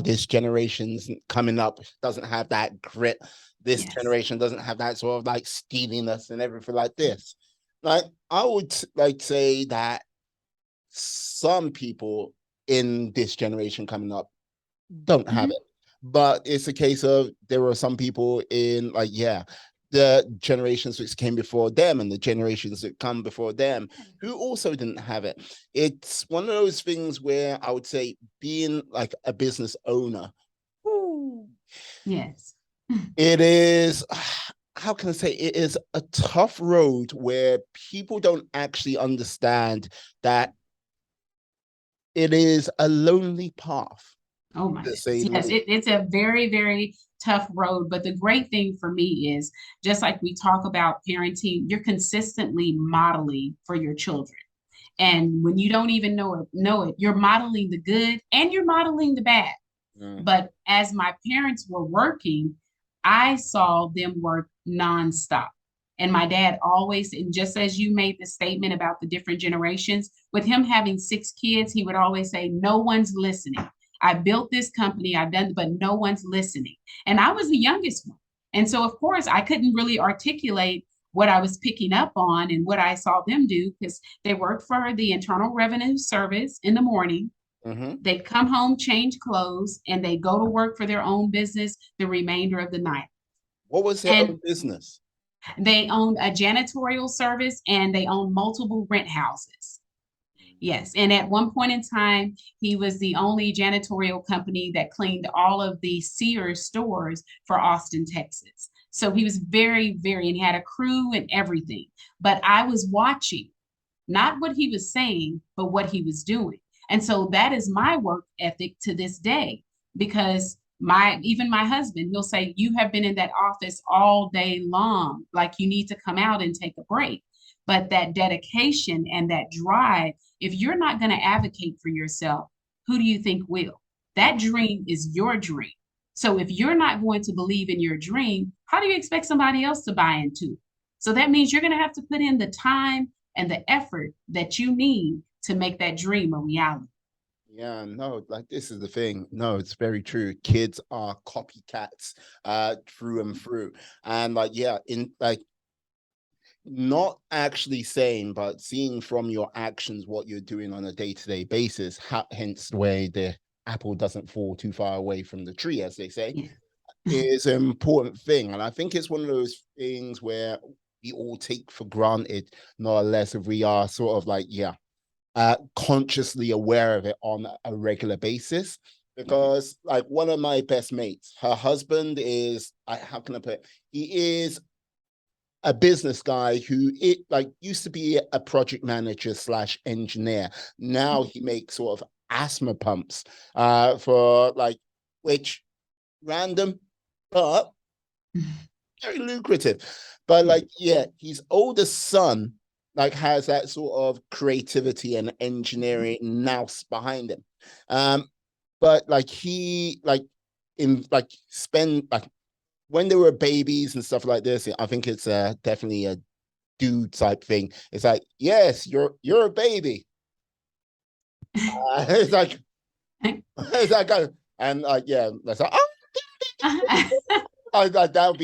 this generation's coming up doesn't have that grit. This Yes. generation doesn't have that sort of like steeliness and everything like this. Like I would like say that some people in this generation coming up don't have Mhm. it. But it's a case of there are some people in like, yeah, the generations which came before them and the generations that come before them who also didn't have it. It's one of those things where I would say being like a business owner, Yes. it is how can I say it is a tough road where people don't actually understand that it is a lonely path, Oh my to goodness. say the Yes, least. it's a very, very tough road. But the great thing for me is just like we talk about parenting, you're consistently modeling for your children. And when you don't even know it, you're modeling the good and you're modeling the bad. Mm. But as my parents were working, I saw them work nonstop. And my dad always, and just as you made the statement about the different generations, with him having 6 kids, he would always say, no one's listening. I built this company, I've done, but no one's listening. And I was the youngest one. And so, of course, I couldn't really articulate what I was picking up on and what I saw them do because they worked for the Internal Revenue Service in the morning. Mm-hmm. They'd come home, change clothes, and they'd go to work for their own business the remainder of the night. What was their And own business? they owned a janitorial service and they owned multiple rent houses. Yes. And at one point in time, he was the only janitorial company that cleaned all of the Sears stores for Austin, Texas. So he was very, very, and he had a crew and everything. But I was watching not what he was saying, but what he was doing. And so that is my work ethic to this day, because even my husband, he'll say, you have been in that office all day long. Like you need to come out and take a break. But that dedication and that drive, if you're not going to advocate for yourself, who do you think will? That dream is your dream. So if you're not going to believe in your dream, how do you expect somebody else to buy into it? So that means you're going to have to put in the time and the effort that you need to make that dream a reality. Yeah, no, like this is the thing. No, it's very true. Kids are copycats through and through. And like, yeah, in like not actually saying, but seeing from your actions what you're doing on a day-to-day basis, hence the way the apple doesn't fall too far away from the tree, as they say, Yeah. is an important thing. And I think it's one of those things where we all take for granted, not less if we are sort of like, yeah, consciously aware of it on a regular basis. Because like one of my best mates, her husband is, how can I put it? He is a business guy who used to be a project manager slash engineer. Now he makes sort of asthma pumps for like, which random, but very lucrative. But like, yeah, his oldest son like has that sort of creativity and engineering nous behind him. But like he like in like spend like when they were babies and stuff like this, I think it's definitely a dude type thing. It's like, yes, you're a baby. It's like it's like, and like yeah, that's like, oh, that would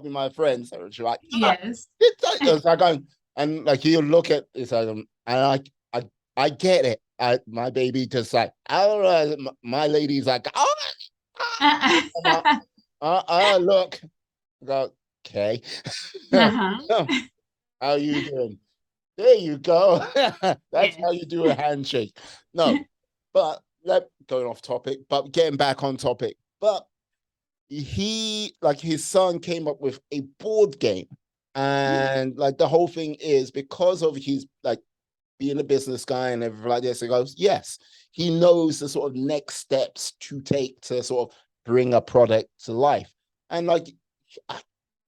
be my friend. So she's like, ah, Yes. it's like going and like you look at it's like, and I get it. My baby just like I don't know. My lady's like, oh, look, I go, okay. Uh-huh. How you doing? There you go. That's Yes. how you do a handshake. No, but going off topic, but getting back on topic. But he like his son came up with a board game. And like the whole thing is because of his like being a business guy and everything like this, he goes, yes, he knows the sort of next steps to take to sort of bring a product to life. And like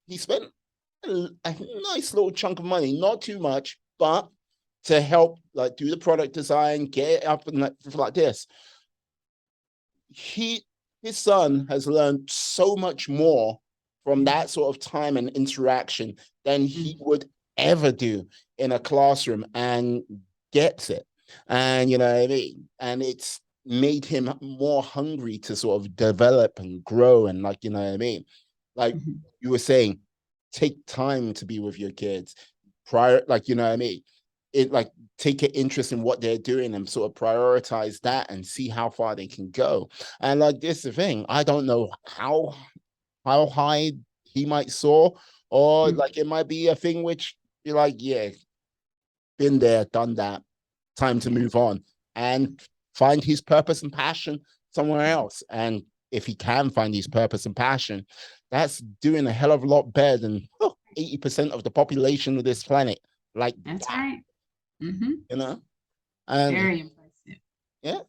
he spent a nice little chunk of money, not too much, but to help like do the product design, get it up and like this. His son has learned so much more from that sort of time and interaction than he would ever do in a classroom and gets it. And you know what I mean? And it's made him more hungry to sort of develop and grow and like, you know what I mean? Like you were saying, take time to be with your kids prior, like, you know what I mean? It like take an interest in what they're doing and sort of prioritize that and see how far they can go. And like this is the thing, I don't know how high he might soar, or like it might be a thing which you're like, yeah, been there, done that, time to move on and find his purpose and passion somewhere else. And if he can find his purpose and passion, that's doing a hell of a lot better than 80% of the population of this planet. Like That's that, right. Mm-hmm. you know? And Very impressive. yeah,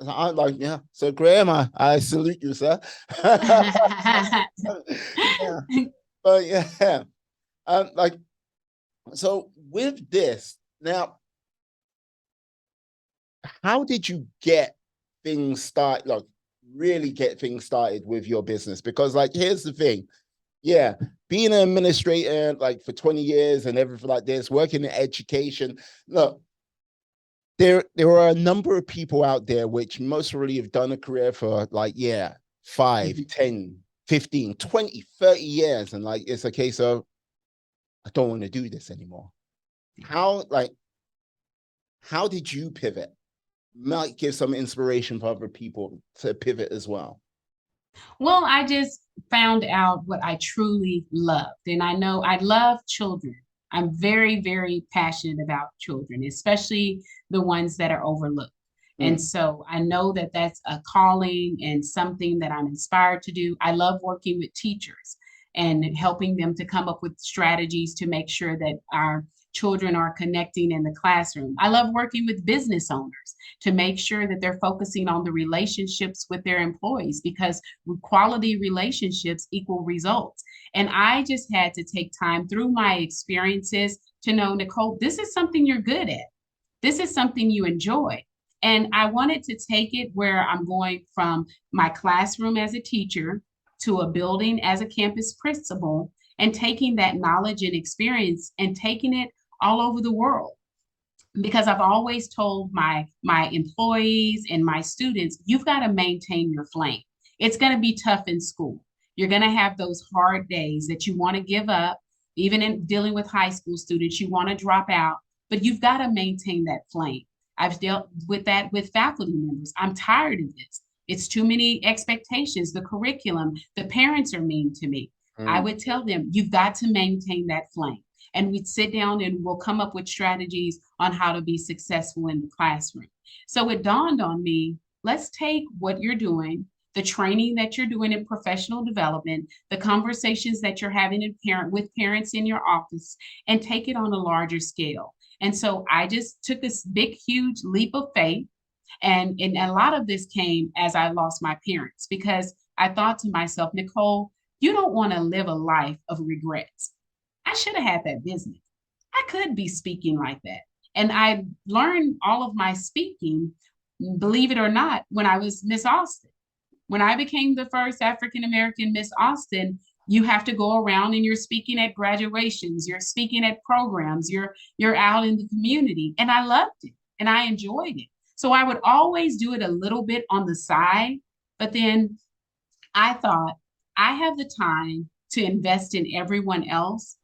I'm like, yeah. So Graham, I salute you, sir. Yeah. But yeah. Like, so with this, now, how did you get things started, like really get things started with your business? Because like, here's the thing. Yeah, being an administrator like for 20 years and everything like this, working in education. Look, there are a number of people out there which most really have done a career for like, yeah, 5, Mhm. 10, 15, 20, 30 years. And like, it's a case of, I don't want to do this anymore. Like, how did you pivot? Might give some inspiration for other people to pivot as well. Well, I just found out what I truly loved. And I know I love children. I'm very, very passionate about children, especially the ones that are overlooked. And Mm, so I know that that's a calling and something that I'm inspired to do. I love working with teachers and helping them to come up with strategies to make sure that our children are connecting in the classroom. I love working with business owners to make sure that they're focusing on the relationships with their employees because quality relationships equal results. And I just had to take time through my experiences to know, Nicole, this is something you're good at. This is something you enjoy. And I wanted to take it where I'm going from my classroom as a teacher to a building as a campus principal and taking that knowledge and experience and taking it all over the world because I've always told my employees and my students, you've got to maintain your flame. It's going to be tough in school. You're going to have those hard days that you want to give up. Even in dealing with high school students, you want to drop out, but you've got to maintain that flame. I've dealt with that with faculty members. I'm tired of this. It's too many expectations, the curriculum, the parents are mean to me. I mm, would tell them, you've got to maintain that flame, and we'd sit down and we'll come up with strategies on how to be successful in the classroom. So it dawned on me, let's take what you're doing, the training that you're doing in professional development, the conversations that you're having with parents in your office, and take it on a larger scale. And so I just took this big, huge leap of faith. And a lot of this came as I lost my parents because I thought to myself, Nicole, you don't want to live a life of regrets. I should have had that business. I could be speaking like that. And I learned all of my speaking, believe it or not, when I was Miss Austin. When I became the first African American Miss Austin, you have to go around and you're speaking at graduations, you're speaking at programs, you're out in the community. And I loved it and I enjoyed it. So I would always do it a little bit on the side, but then I thought I have the time to invest in everyone else.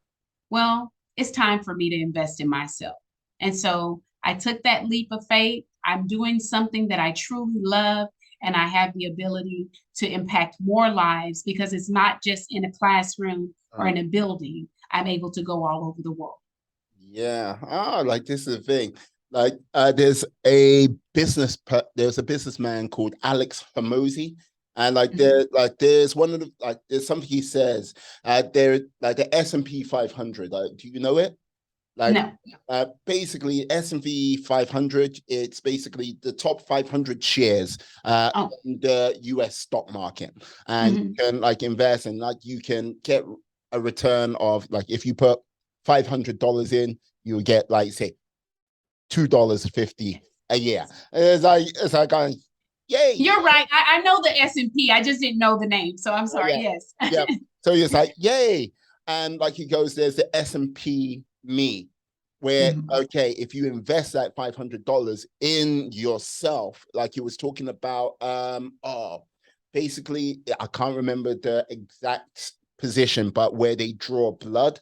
Well, it's time for me to invest in myself. And so I took that leap of faith. I'm doing something that I truly love, and I have the ability to impact more lives because it's not just in a classroom or mm. in a building. I'm able to go all over the world. Yeah. Like this is the thing. Like there's a businessman called Alex Hormozy. And like Mhm. there's one of the like there's something he says, there like the S&P 500. Do you know it? Like No. basically S&P 500, it's basically the top 500 shares Oh. in the US stock market. And Mhm. you can like invest and like you can get a return of like if you put $500 in, you'll get like say $2.50 a year. It's like going, yay. You're right. I know the S&P. I just didn't know the name. So I'm sorry. Yeah. Yes. Yeah. So it's like, yay. And like he goes, there's the S&P me, where, Mhm. okay, if you invest that $500 in yourself, like he was talking about, basically, I can't remember the exact position, but where they draw blood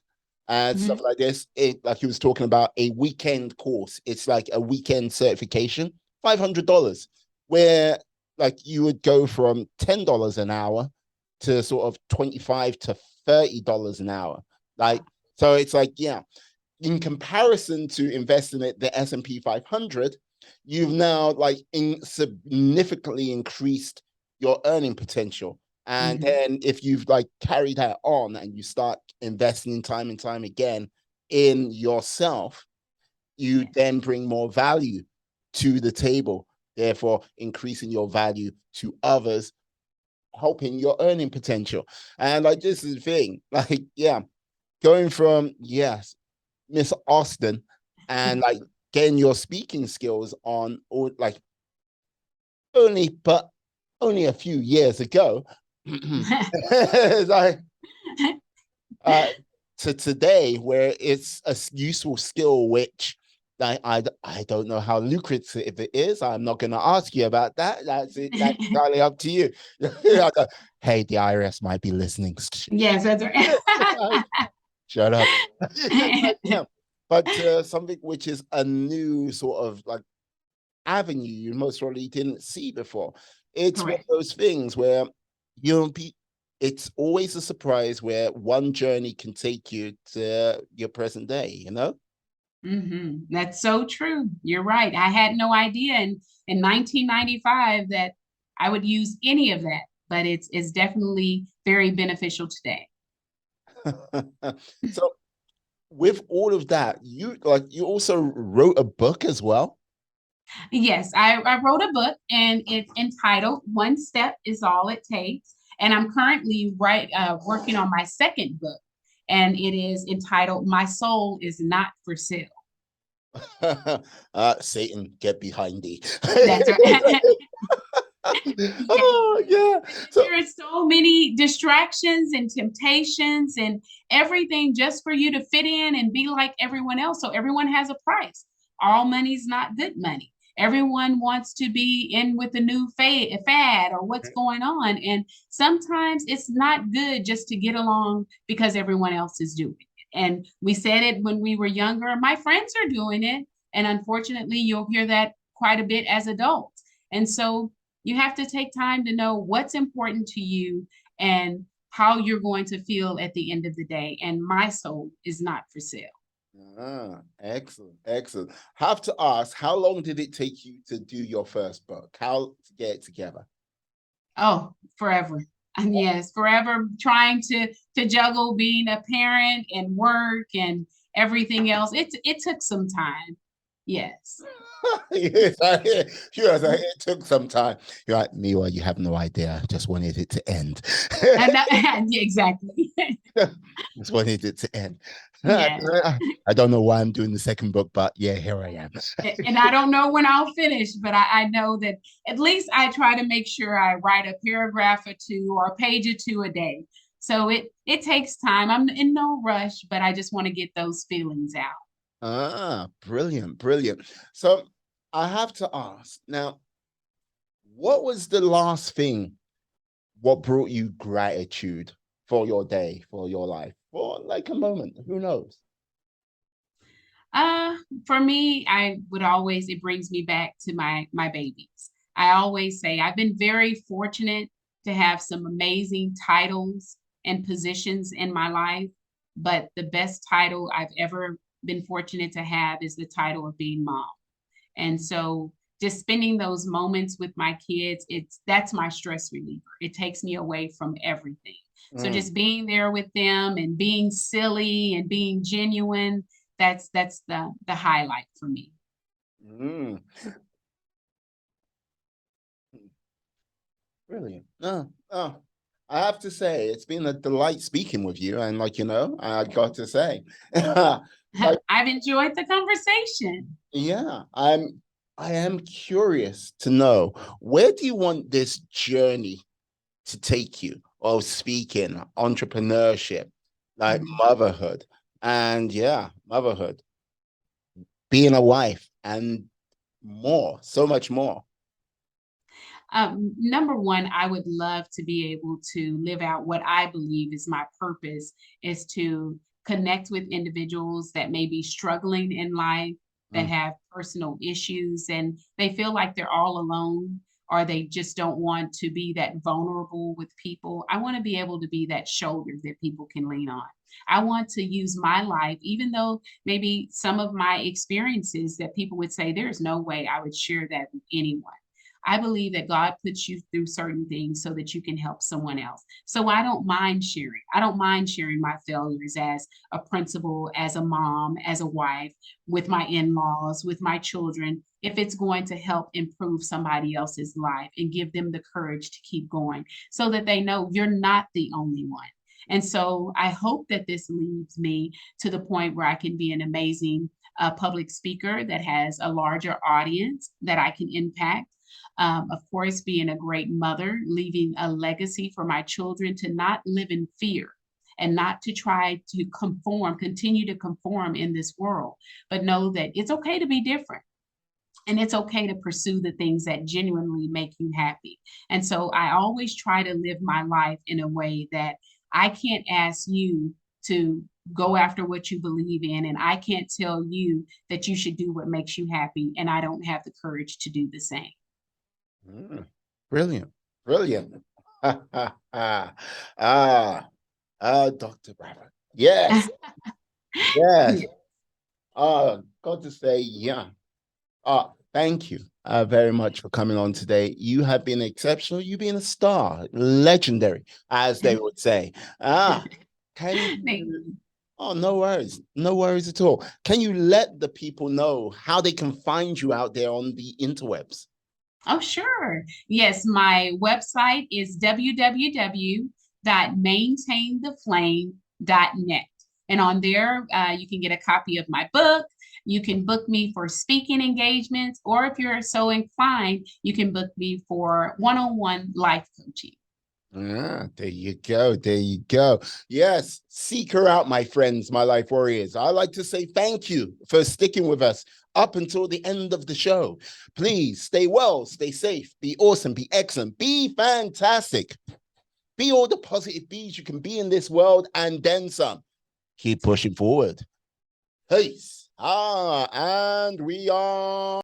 and stuff Mhm. like this, like he was talking about a weekend course. It's like a weekend certification, $500, where like you would go from $10 an hour to sort of 25 to $30 an hour. Like, so it's like, yeah, in comparison to investing in the S&P 500, you've now like significantly increased your earning potential. And Mhm. then if you've like carried that on and you start investing time and time again in yourself, you Yes. then bring more value to the table, therefore increasing your value to others, helping your earning potential. And like this is the thing, like, yeah, going from yes, Miss Austin and like getting your speaking skills on or like but only a few years ago. Like uh, to today, where it's a useful skill, which I don't know how lucrative it is. I'm not going to ask you about that. That's it. That's entirely up to you. Hey, the IRS might be listening. Yes, that's Shut up. right. Yeah. But something which is a new sort of like avenue you most probably didn't see before. It's one of Correct. those things where you'll be, it's always a surprise where one journey can take you to your present day, you know? That's so true. You're right. I had no idea in 1995 that I would use any of that, but it's definitely very beneficial today. So with all of that, you also wrote a book as well. Yes, I wrote a book and it's entitled One Step is All It Takes. And I'm currently working on my second book, and it is entitled My Soul is Not for Sale. Satan, get behind thee. That's right. Yes. Oh yeah. So There are so many distractions and temptations and everything just for you to fit in and be like everyone else. So everyone has a price. All money's not good money. Everyone wants to be in with the new fad or what's going on. And sometimes it's not good just to get along because everyone else is doing it. And we said it when we were younger. My friends are doing it. And unfortunately, you'll hear that quite a bit as adults. And so you have to take time to know what's important to you and how you're going to feel at the end of the day. And my soul is not for sale. excellent, excellent. Have to ask, how long did it take you to do your first book? How to get it together? Oh, forever. And yes, forever trying to juggle being a parent and work and everything else. It took some time. Yes. Yes, yes, it took some time. You're like, Miwa, you have no idea. I just wanted it to end. And exactly. Just wanted it to end. Yes. I don't know why I'm doing the second book, but yeah, here I am. And I don't know when I'll finish, but I know that at least I try to make sure I write a paragraph or two or a page or two a day. So it takes time. I'm in no rush, but I just want to get those feelings out. Brilliant, brilliant. So I have to ask now, what was the last thing what brought you gratitude for your day, for your life, for like a moment? Who knows? Uh, for me, I would always, it brings me back to my babies. I always say I've been very fortunate to have some amazing titles and positions in my life, but the best title I've ever been fortunate to have is the title of being mom. And so just spending those moments with my kids, that's my stress reliever. It takes me away from everything. So Mm, just being there with them and being silly and being genuine, that's the highlight for me. mm, brilliant. No, oh, I have to say, it's been a delight speaking with you. And like, I got to say, like, I've enjoyed the conversation. yeah, I am curious to know, where do you want this journey to take you? Or speaking, entrepreneurship, like Mhm. motherhood, and yeah, motherhood, being a wife, and more, so much more. Number one, I would love to be able to live out what I believe is my purpose is to connect with individuals that may be struggling in life, that Mm, have personal issues, and they feel like they're all alone or they just don't want to be that vulnerable with people. I want to be able to be that shoulder that people can lean on. I want to use my life, even though maybe some of my experiences that people would say, there's no way I would share that with anyone. I believe that God puts you through certain things so that you can help someone else. So I don't mind sharing. I don't mind sharing my failures as a principal, as a mom, as a wife, with my in laws, with my children, if it's going to help improve somebody else's life and give them the courage to keep going so that they know you're not the only one. And so I hope that this leads me to the point where I can be an amazing public speaker that has a larger audience that I can impact, of course, being a great mother, leaving a legacy for my children to not live in fear and not to try to continue to conform in this world, but know that it's okay to be different. And it's okay to pursue the things that genuinely make you happy. And so I always try to live my life in a way that I can't ask you to go after what you believe in, and I can't tell you that you should do what makes you happy, and I don't have the courage to do the same. Mm, brilliant. Brilliant. Dr. Bradford. Yes. Yes. Got to say, yeah. Thank you very much for coming on today. You have been exceptional. You've been a star, legendary, as they would say. Can Thank you? you. Oh, no worries. No worries at all. Can you let the people know how they can find you out there on the interwebs? Oh, sure. Yes, my website is www.maintaintheflame.net. And on there, you can get a copy of my book. You can book me for speaking engagements, or if you're so inclined, you can book me for one-on-one life coaching. There you go. There you go. Yes, seek her out, my friends, my life warriors. I like to say thank you for sticking with us up until the end of the show. Please stay well, stay safe, be awesome, be excellent, be fantastic. Be all the positive bees you can be in this world and then some. Keep pushing forward. Peace. And we are.